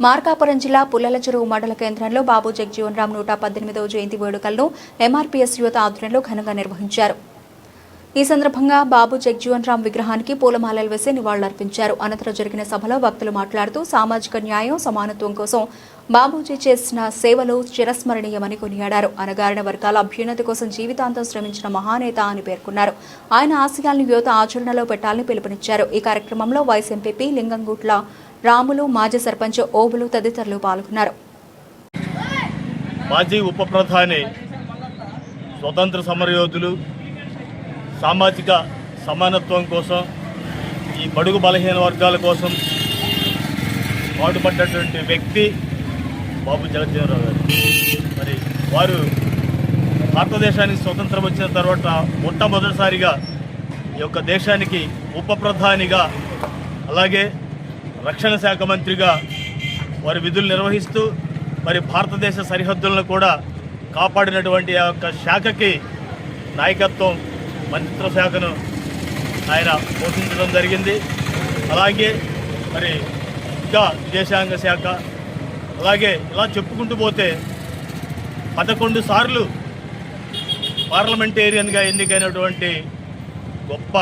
మార్కాపురం జిల్లా పుల్లల చెరువు మండల కేంద్రంలో బాబు జగజీవన్ రామ్ 118వ జయంతి వేడుకలను ఎంఆర్పీఎస్ యువత ఆధ్వర్యంలో ఘనంగా నిర్వహించారు. ఈ సందర్భంగా బాబు జగజీవన్ రామ్ విగ్రహానికి పూలమాలలు వేసి నివాళులర్పించారు. అనంతరం జరిగిన సభలో వక్తలు మాట్లాడుతూ సామాజిక న్యాయం, సమానత్వం కోసం బాబూజీ చేసిన సేవలు చిరస్మరణీయమని కొనియాడారు. అణగారిన వర్గాల అభ్యున్నతి కోసం జీవితాంతం శ్రమించిన మహానేత అని పేర్కొన్నారు. ఆయన ఆశయాలను యువత ఆచరణలో పెట్టాలని పిలుపునిచ్చారు. ఈ కార్యక్రమంలో వైస్ ఎంపీపీ లింగంగుట్ల రాములు, మాజీ సర్పంచ్ ఓబులు తదితరులు పాల్గొన్నారు. మాజీ ఉప ప్రధాని, స్వతంత్ర సమరయోధులు, సామాజిక సమానత్వం కోసం, ఈ బడుగు బలహీన వర్గాల కోసం పాటుపడ్డటువంటి వ్యక్తి బాబు జగజీవన్ రామ్ గారు. మరి వారు భారతదేశానికి స్వతంత్రం వచ్చిన తర్వాత మొట్టమొదటిసారిగా ఈ యొక్క దేశానికి ఉప ప్రధానిగా, అలాగే రక్షణ శాఖ మంత్రిగా వారి విధులు నిర్వహిస్తూ మరి భారతదేశ సరిహద్దులను కూడా కాపాడినటువంటి ఆ యొక్క శాఖకి నాయకత్వం, మంత్రిత్వ శాఖను ఆయన పోషించడం జరిగింది. అలాగే మరి ఇంకా విదేశాంగ శాఖ, అలాగే ఇలా చెప్పుకుంటూ పోతే 11 సార్లు పార్లమెంటేరియన్గా ఎన్నికైనటువంటి గొప్ప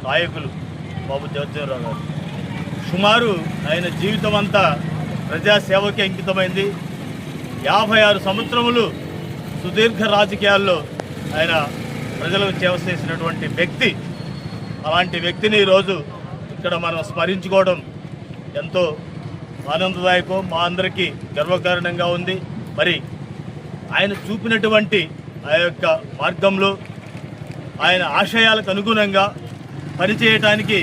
నాయకులు బాబు జగజీవన్ రామ్ గారు. సుమారు ఆయన జీవితం అంతా ప్రజాసేవకి అంకితమైంది. 56 సంవత్సరములు సుదీర్ఘ రాజకీయాల్లో ఆయన ప్రజలకు సేవ చేసినటువంటి వ్యక్తి. అలాంటి వ్యక్తిని ఈరోజు ఇక్కడ మనం స్మరించుకోవడం ఎంతో ఆనందదాయకం, మా అందరికీ గర్వకారణంగా ఉంది. మరి ఆయన చూపినటువంటి ఆ యొక్క మార్గంలో ఆయన ఆశయాలకు అనుగుణంగా పనిచేయటానికి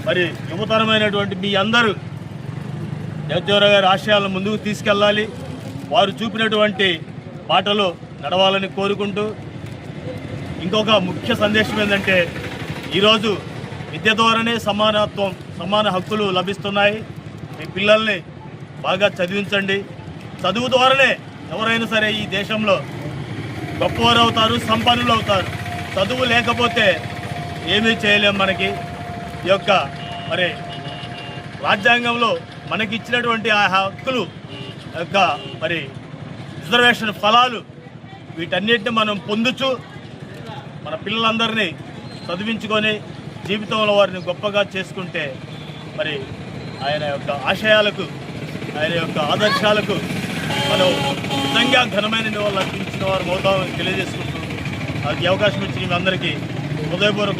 మరి యువతరమైనటువంటి మీ అందరూ జగజీవన్ రామ్ గారి ఆశయాలను ముందుకు తీసుకెళ్ళాలి, వారు చూపినటువంటి బాటలో నడవాలని కోరుకుంటూ, ఇంకొక ముఖ్య సందేశం ఏంటంటే ఈరోజు విద్య ద్వారానే సమానత్వం, సమాన హక్కులు లభిస్తున్నాయి. మీ పిల్లల్ని బాగా చదివించండి. చదువు ద్వారానే ఎవరైనా సరే ఈ దేశంలో గొప్పవారు అవుతారు, సంపన్నులు అవుతారు. చదువు లేకపోతే ఏమీ చేయలేం. మనకి ఈ యొక్క మరి రాజ్యాంగంలో మనకి ఇచ్చినటువంటి ఆ హక్కులు యొక్క మరి రిజర్వేషన్ ఫలాలు వీటన్నిటిని మనం పొందుచు మన పిల్లలందరినీ చదివించుకొని జీవితంలో వారిని గొప్పగా చేసుకుంటే మరి ఆయన యొక్క ఆశయాలకు, ఆయన యొక్క ఆదర్శాలకు మనం నిజంగా ఘనమైన నివాళులు అర్పించిన వారు అవుతామని తెలియజేసుకుంటూ ఈ అవకాశం ఇచ్చిన మీ అందరికీ హృదయపూర్వక